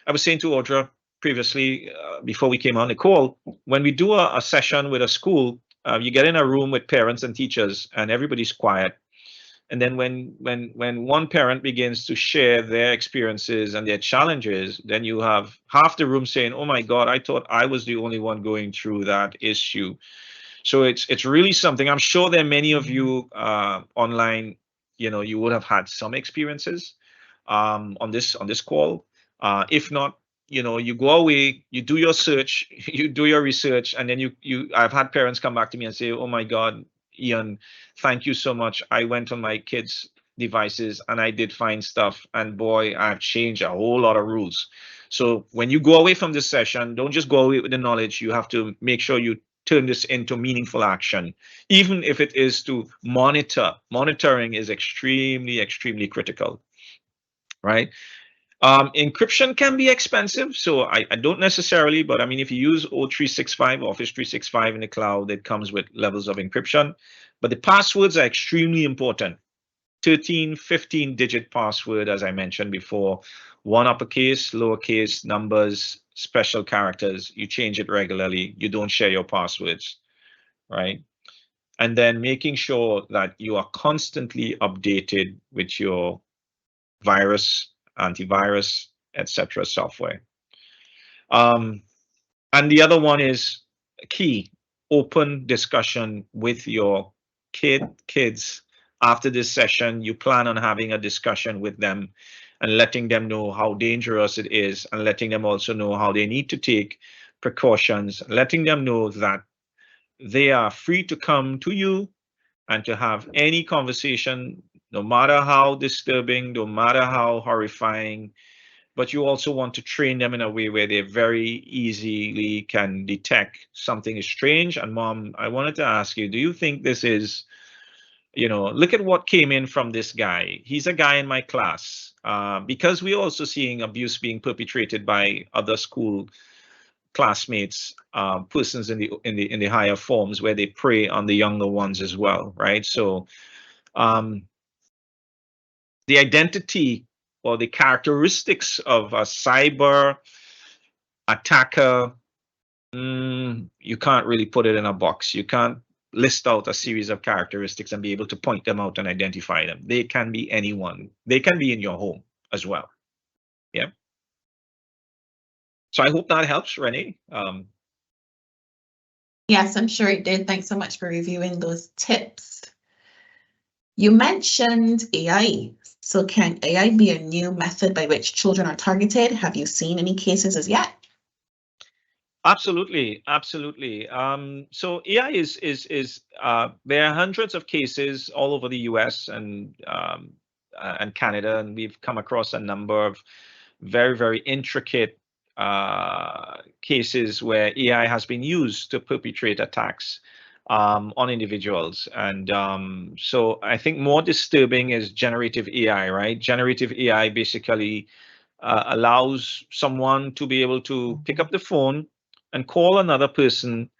I was saying to Audra previously, before we came on the call, when we do a session with a school, you get in a room with parents and teachers, and everybody's quiet. And then when one parent begins to share their experiences and their challenges, then you have half the room saying, "Oh my God, I thought I was the only one going through that issue." So it's really something. I'm sure there are many of you online, you would have had some experiences on this call. If not, you go away, you do your search, you do your research, and then I've had parents come back to me and say, "Oh my God, Ian, thank you so much. I went on my kids' devices and I did find stuff, and boy, I've changed a whole lot of rules." So when you go away from this session, don't just go away with the knowledge. You have to make sure you turn this into meaningful action, even if it is to monitor. Monitoring is extremely, extremely critical, right? Encryption can be expensive, so I don't necessarily, but I mean, if you use O365, Office 365 in the cloud, it comes with levels of encryption. But the passwords are extremely important. 13, 15-digit password, as I mentioned before, one uppercase, lowercase, numbers, special characters. You change it regularly. You don't share your passwords, right? And then making sure that you are constantly updated with your virus, antivirus, etc. software. And the other one is key, open discussion with your kids. After this session, you plan on having a discussion with them and letting them know how dangerous it is, and letting them also know how they need to take precautions, letting them know that they are free to come to you and to have any conversation, no matter how disturbing, no matter how horrifying. But you also want to train them in a way where they very easily can detect something is strange. And Mom, I wanted to ask you, do you think this is, look at what came in from this guy. He's a guy in my class. Because we're also seeing abuse being perpetrated by other school classmates, persons in the higher forms, where they prey on the younger ones as well, right? So the identity or the characteristics of a cyber attacker, you can't really put it in a box. You can't list out a series of characteristics and be able to point them out and identify them. They can be anyone. They can be in your home as well. Yeah. So I hope that helps, Renee. Yes, I'm sure it did. Thanks so much for reviewing those tips. You mentioned AI. So can AI be a new method by which children are targeted? Have you seen any cases as yet? Absolutely, absolutely. So AI there are hundreds of cases all over the US and Canada, and we've come across a number of very, very intricate cases where AI has been used to perpetrate attacks on individuals. And so I think more disturbing is generative AI, right? Generative AI basically allows someone to be able to pick up the phone and call another person,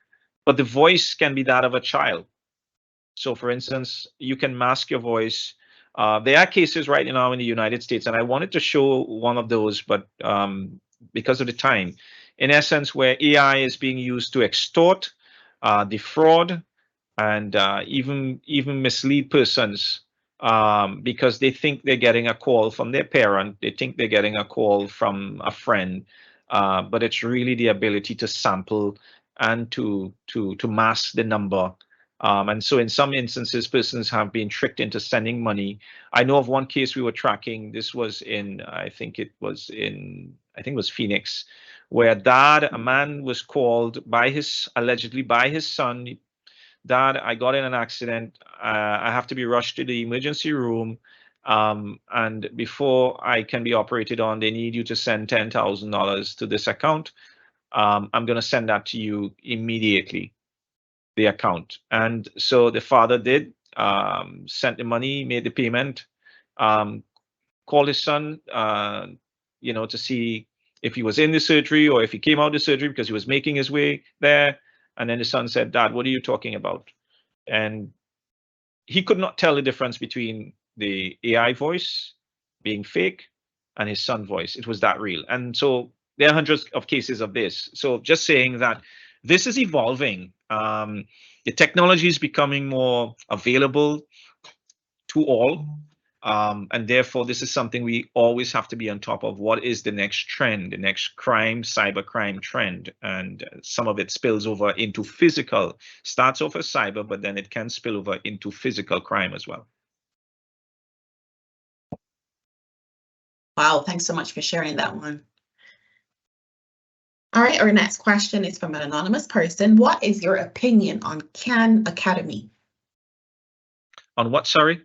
but the voice can be that of a child. So for instance, you can mask your voice. There are cases right now in the United States, and I wanted to show one of those, but because of the time, in essence, where AI is being used to extort, defraud, and even mislead persons because they think they're getting a call from their parent, they think they're getting a call from a friend, but it's really the ability to sample and to mask the number. And so in some instances, persons have been tricked into sending money. I know of one case we were tracking. This was in, I think it was Phoenix, where a man was called allegedly by his son. Dad, I got in an accident. I have to be rushed to the emergency room. And before I can be operated on, they need you to send $10,000 to this account. I'm going to send that to you immediately, the account. And so the father did, sent the money, made the payment, called his son, to see if he was in the surgery or if he came out of the surgery because he was making his way there. And then the son said, Dad, what are you talking about? And he could not tell the difference between the AI voice being fake and his son voice. It was that real. And so there are hundreds of cases of this. So just saying that this is evolving. The technology is becoming more available to all. And therefore, this is something we always have to be on top of. What is the next trend, the next cybercrime trend? And some of it spills over into physical, starts off as cyber, but then it can spill over into physical crime as well. Wow, thanks so much for sharing that one. All right, our next question is from an anonymous person. What is your opinion on Khan Academy? On what, sorry?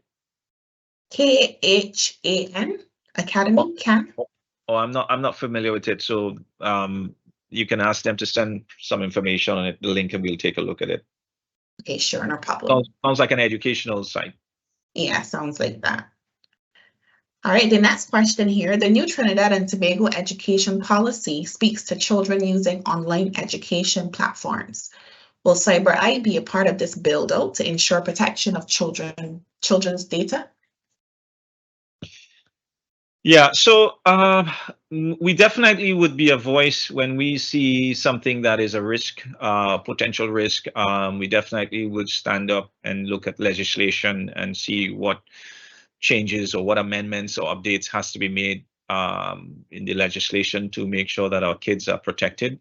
Khan Academy, Khan. Oh, I'm not familiar with it. So you can ask them to send some information on it, the link, and we'll take a look at it. Okay, sure, no problem. Sounds like an educational site. Yeah, sounds like that. All right, the next question here. The new Trinidad and Tobago education policy speaks to children using online education platforms. Will CyberEYE be a part of this build-out to ensure protection of children's data? Yeah, so we definitely would be a voice when we see something that is a risk, potential risk. We definitely would stand up and look at legislation and see what changes or what amendments or updates has to be made in the legislation to make sure that our kids are protected.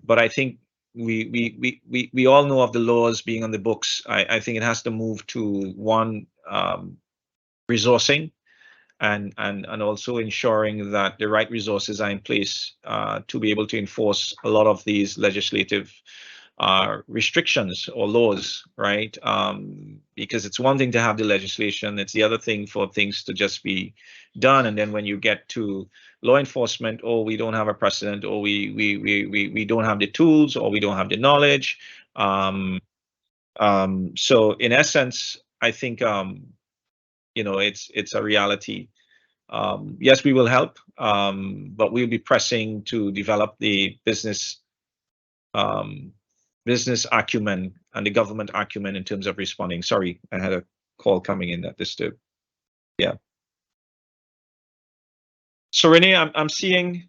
But I think we all know of the laws being on the books. I think it has to move to one, resourcing, and also ensuring that the right resources are in place to be able to enforce a lot of these legislative restrictions or laws, right? Because it's one thing to have the legislation, it's the other thing for things to just be done, and then when you get to law enforcement, or we don't have a precedent, or we don't have the tools, or we don't have the knowledge. So in essence, I think it's a reality. Yes, we will help, but we'll be pressing to develop the business acumen and the government acumen in terms of responding. Sorry, I had a call coming in that disturbed. Yeah. So Renee, I'm seeing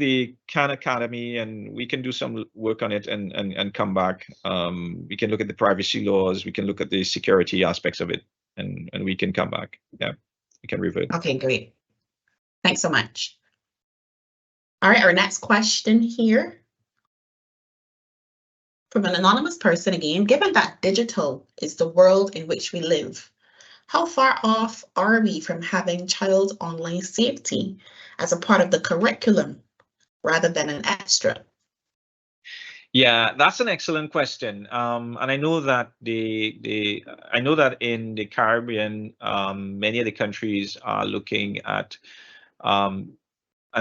the Khan Academy, and we can do some work on it and come back. We can look at the privacy laws. We can look at the security aspects of it, and we can come back. Yeah, we can revert. Okay, great. Thanks so much. All right, our next question here from an anonymous person again. Given that digital is the world in which we live, how far off are we from having child online safety as a part of the curriculum rather than an extra? Yeah, that's an excellent question. And I know that I know that in the Caribbean, many of the countries are looking at, and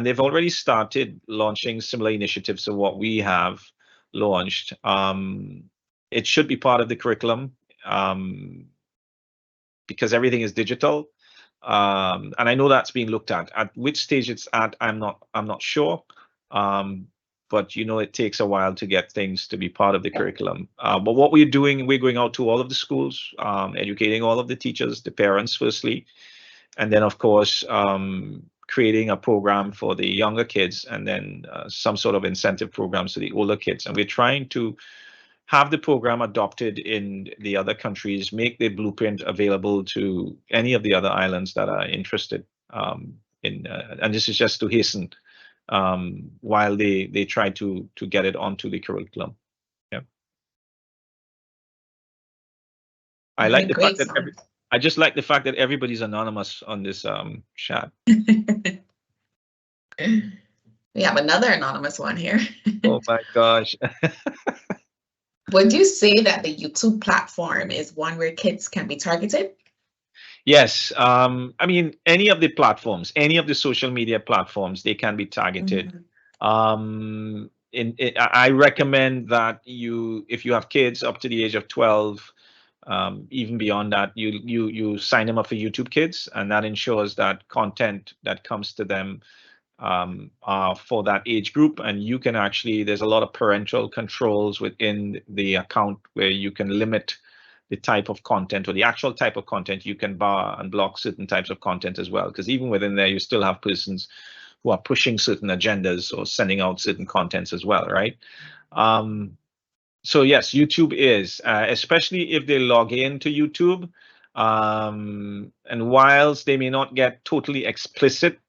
they've already started launching similar initiatives to what we have launched. It should be part of the curriculum because everything is digital. And I know that's being looked at. At which stage it's at, I'm not sure. But you know, it takes a while to get things to be part of the curriculum. But what we're doing, we're going out to all of the schools, educating all of the teachers, the parents firstly, and then of course creating a program for the younger kids, and then some sort of incentive programs for the older kids. And we're trying to have the program adopted in the other countries, make the blueprint available to any of the other islands that are interested in, and this is just to hasten while they try to get it onto the curriculum. Yeah. I like the fact that I just like the fact that everybody's anonymous on this chat. We have another anonymous one here. Oh my gosh. Would you say that the YouTube platform is one where kids can be targeted? Yes. I mean, any of the platforms, any of the social media platforms, they can be targeted. I recommend that if you have kids up to the age of 12, even beyond that, you sign them up for YouTube Kids, and that ensures that content that comes to them for that age group. And you can actually, there's a lot of parental controls within the account where you can limit the type of content or the actual type of content. You can bar and block certain types of content as well, because even within there, you still have persons who are pushing certain agendas or sending out certain contents as well, right? So yes, YouTube is, especially if they log into YouTube, and whilst they may not get totally explicit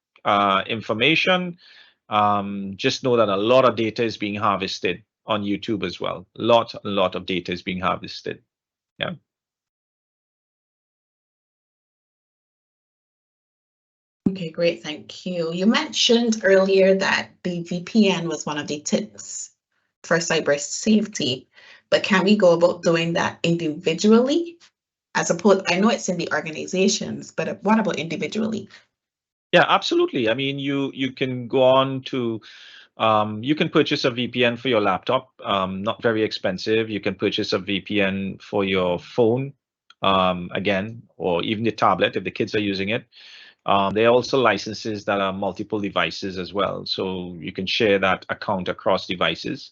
information, just know that a lot of data is being harvested on YouTube as well. A lot of data is being harvested. Yeah. Okay, great, thank you. You mentioned earlier that the VPN was one of the tips for cyber safety, but can we go about doing that individually? As opposed, I know it's in the organizations, but what about individually? Yeah, absolutely. I mean, you can go on to, you can purchase a VPN for your laptop, not very expensive. You can purchase a VPN for your phone, again, or even the tablet if the kids are using it. There are also licenses that are multiple devices as well. So you can share that account across devices.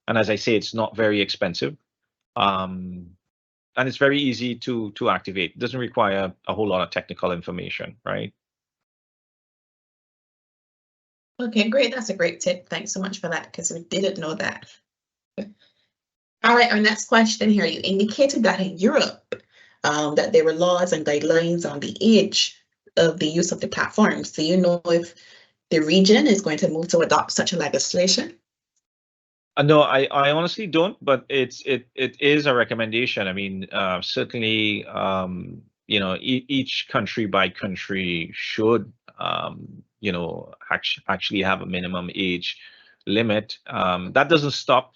And as I say, it's not very expensive. And it's very easy to activate. It doesn't require a whole lot of technical information, right? Okay, great. That's a great tip. Thanks so much for that, because we didn't know that. All right, our next question here. You indicated that in Europe, that there were laws and guidelines on the age of the use of the platforms. Do you know if the region is going to move to adopt such a legislation? No, I honestly don't, but it is a recommendation. I mean, certainly, you know, each country by country should, you know, actually have a minimum age limit. That doesn't stop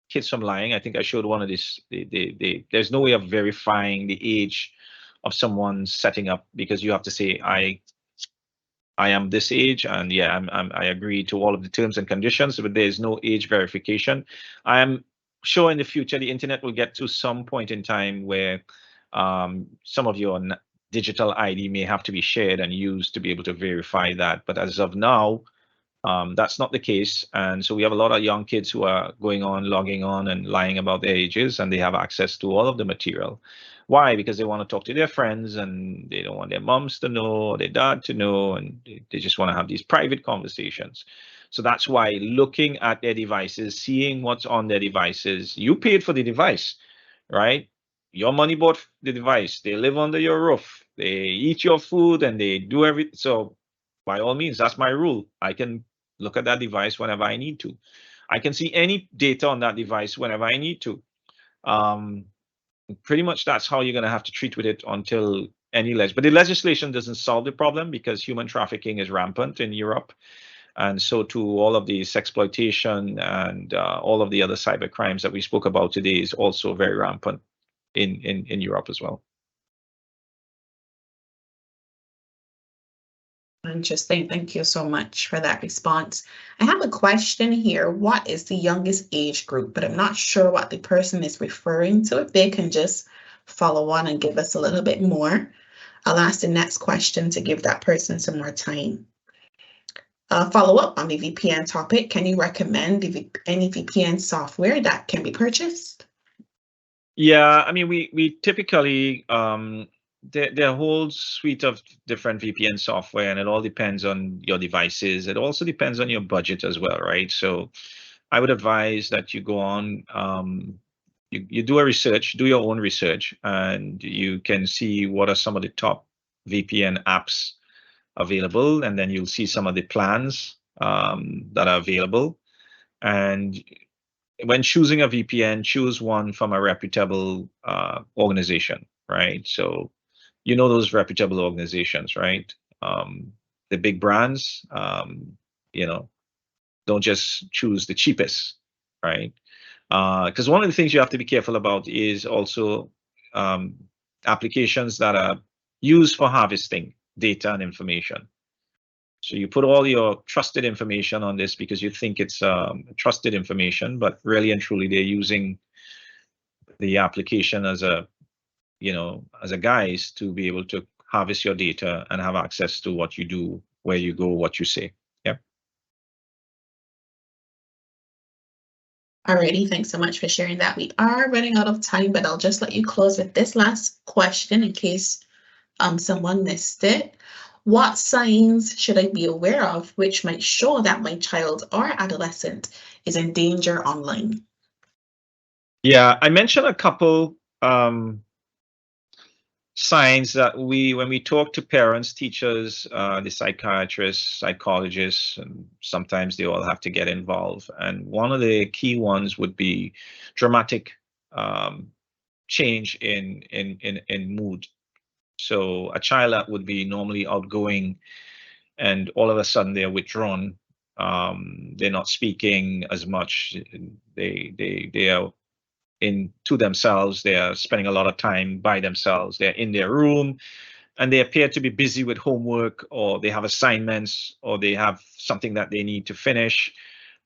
kids from lying. I think I showed one of these. There's no way of verifying the age of someone setting up, because you have to say I am this age, and yeah, I agree to all of the terms and conditions, but there is no age verification. I am sure in the future the internet will get to some point in time where some of your digital ID may have to be shared and used to be able to verify that. But as of now, That's not the case. And so we have a lot of young kids who are going on, logging on and lying about their ages, and they have access to all of the material. Why? Because they want to talk to their friends and they don't want their moms to know or their dad to know, and they just want to have these private conversations. So that's why looking at their devices, seeing what's on their devices, you paid for the device, right? Your money bought the device. They live under your roof. They eat your food and they do everything. So by all means, that's my rule. I can look at that device whenever I need to. I can see any data on that device whenever I need to. Pretty much that's how you're going to have to treat with it until any but the legislation doesn't solve the problem because human trafficking is rampant in Europe, and so too all of the sexploitation and all of the other cyber crimes that we spoke about today is also very rampant in Europe as well. Interesting. Thank you so much for that response. I have a question here. What is the youngest age group? But I'm not sure what the person is referring to. If they can just follow on and give us a little bit more, I'll ask the next question to give that person some more time. Follow up on the VPN topic. Can you recommend any VPN software that can be purchased? Yeah, I mean, we typically there are a whole suite of different VPN software, and it all depends on your devices. It also depends on your budget as well, right? So I would advise that you go on, you do a research, do your own research, and you can see what are some of the top VPN apps available, and then you'll see some of the plans that are available. And when choosing a VPN, choose one from a reputable organization, right? So you know those reputable organizations, right? The big brands, you know, don't just choose the cheapest, right? Because one of the things you have to be careful about is also applications that are used for harvesting data and information. So you put all your trusted information on this because you think it's trusted information, but really and truly they're using the application as a, you know, as a guise to be able to harvest your data and have access to what you do, where you go, what you say. Yeah. Alrighty, thanks so much for sharing that. We are running out of time, but I'll just let you close with this last question in case someone missed it. What signs should I be aware of which might show that my child or adolescent is in danger online? Yeah, I mentioned a couple signs that when we talk to parents, teachers, the psychiatrists, psychologists, and sometimes they all have to get involved. And one of the key ones would be dramatic change in mood. So a child that would be normally outgoing and all of a sudden they're withdrawn. They're not speaking as much. They are into themselves. They are spending a lot of time by themselves. They're in their room and they appear to be busy with homework, or they have assignments, or they have something that they need to finish.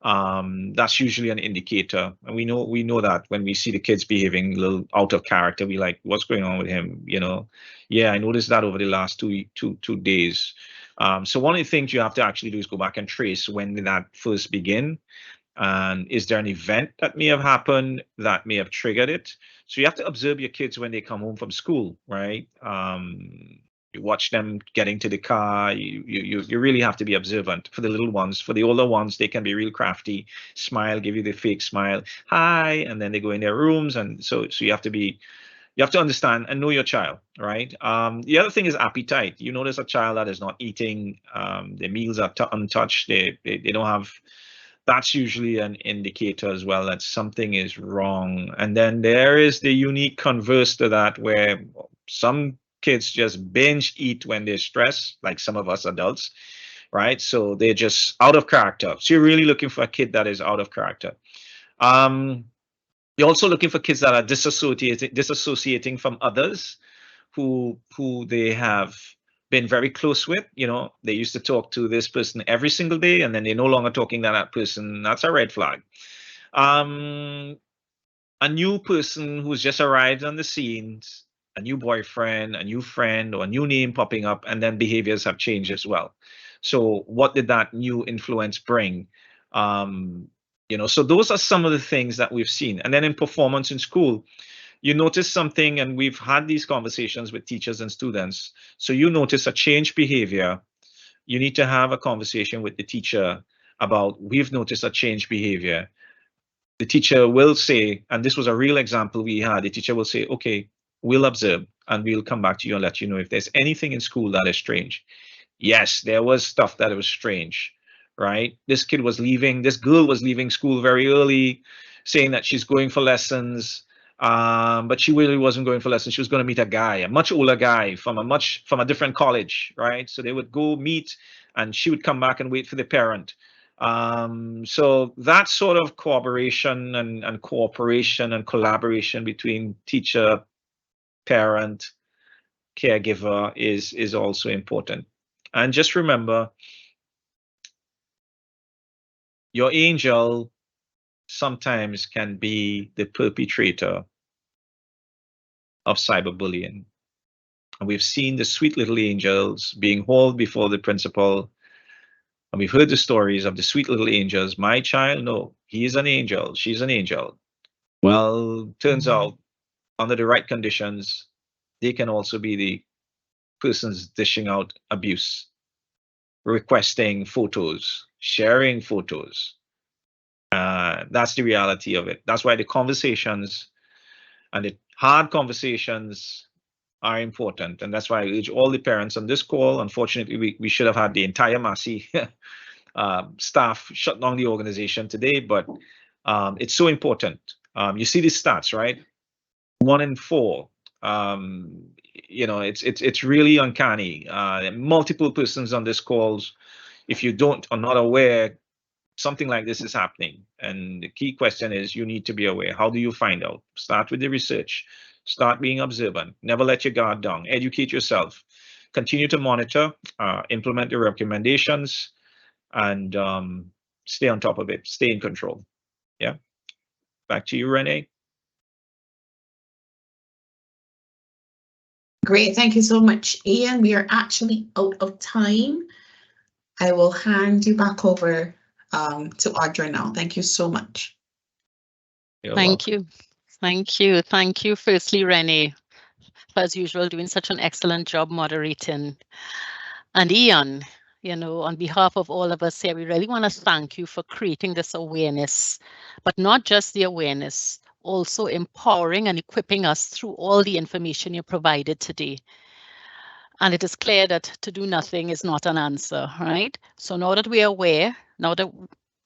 That's usually an indicator, and we know that when we see the kids behaving a little out of character, we like, what's going on with him? You know, yeah, I noticed that over the last two days. So one of the things you have to actually do is go back and trace when did that first begin, and is there an event that may have happened that may have triggered it? So you have to observe your kids when they come home from school, right? You watch them getting to the car. You really have to be observant for the little ones. For the older ones, they can be real crafty, smile, give you the fake smile, hi, and then they go in their rooms. And so you have to understand and know your child, right? The other thing is appetite. You notice a child that is not eating, their meals are untouched. They don't have. That's usually an indicator as well that something is wrong. And then there is the unique converse to that, where some kids just binge eat when they're stressed, like some of us adults, right? So they're just out of character. So you're really looking for a kid that is out of character. You're also looking for kids that are disassociating from others who they have been very close with. You know, they used to talk to this person every single day, and then they're no longer talking to that person. That's a red flag. A new person who's just arrived on the scene, a new boyfriend, a new friend, or a new name popping up, and then behaviors have changed as well. So what did that new influence bring? So those are some of the things that we've seen. And then in performance in school, you notice something, and we've had these conversations with teachers and students. So you notice a changed behavior. You need to have a conversation with the teacher about, we've noticed a changed behavior. The teacher will say, and this was a real example we had, the teacher will say, okay, we'll observe and we'll come back to you and let you know if there's anything in school that is strange. Yes, there was stuff that was strange, right? This girl was leaving school very early, saying that she's going for lessons, but she really wasn't going for lessons. She was going to meet a guy, a much older guy from a different college, right? So they would go meet, and she would come back and wait for the parent. So that sort of cooperation and cooperation and collaboration between teacher, parent, caregiver is also important. And just remember, your angel sometimes can be the perpetrator of cyberbullying. And we've seen the sweet little angels being hauled before the principal. And we've heard the stories of the sweet little angels. My child, no, he is an angel. She's an angel. Well, turns out, under the right conditions, they can also be the persons dishing out abuse, requesting photos, sharing photos. That's the reality of it. That's why the conversations and the hard conversations are important. And that's why I urge all the parents on this call. Unfortunately, we should have had the entire Massey staff shut down the organization today, but it's so important. You see these stats, right? 1 in 4. It's really uncanny. Multiple persons on this calls, if you are not aware, something like this is happening. And the key question is, you need to be aware. How do you find out? Start with the research. Start being observant. Never let your guard down. Educate yourself. Continue to monitor, implement the recommendations, and stay on top of it. Stay in control. Yeah. Back to you, Renee. Great. Thank you so much, Ian. We are actually out of time. I will hand you back over to Audra now. Thank you so much. Thank you. Thank you. Thank you, firstly, Renee, as usual, doing such an excellent job moderating. And Ian, on behalf of all of us here, we really want to thank you for creating this awareness, but not just the awareness, also empowering and equipping us through all the information you provided today. And it is clear that to do nothing is not an answer, right? So now that we are aware, now that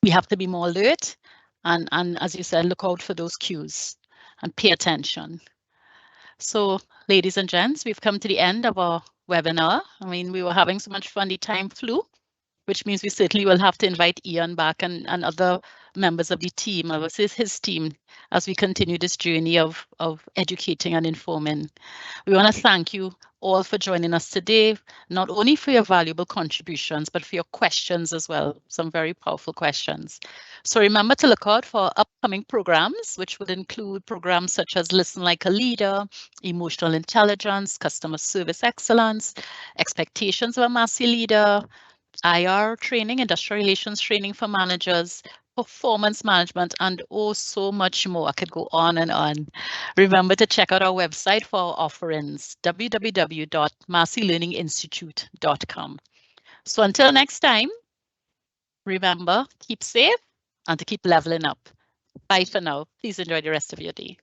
we have to be more alert, and as you said, look out for those cues and pay attention. So, ladies and gents, we've come to the end of our webinar. I mean, we were having so much fun, the time flew, which means we certainly will have to invite Ian back and other members of the team, his team, as we continue this journey of educating and informing. We want to thank you all for joining us today, not only for your valuable contributions, but for your questions as well, some very powerful questions. So remember to look out for upcoming programs, which would include programs such as Listen Like a Leader, Emotional Intelligence, Customer Service Excellence, Expectations of a Massey Leader, IR training, industrial relations training for managers, performance management, and so much more. I could go on and on. Remember to check out our website for our offerings, www.masseylearninginstitute.com. So until next time, remember, keep safe and to keep leveling up. Bye for now. Please enjoy the rest of your day.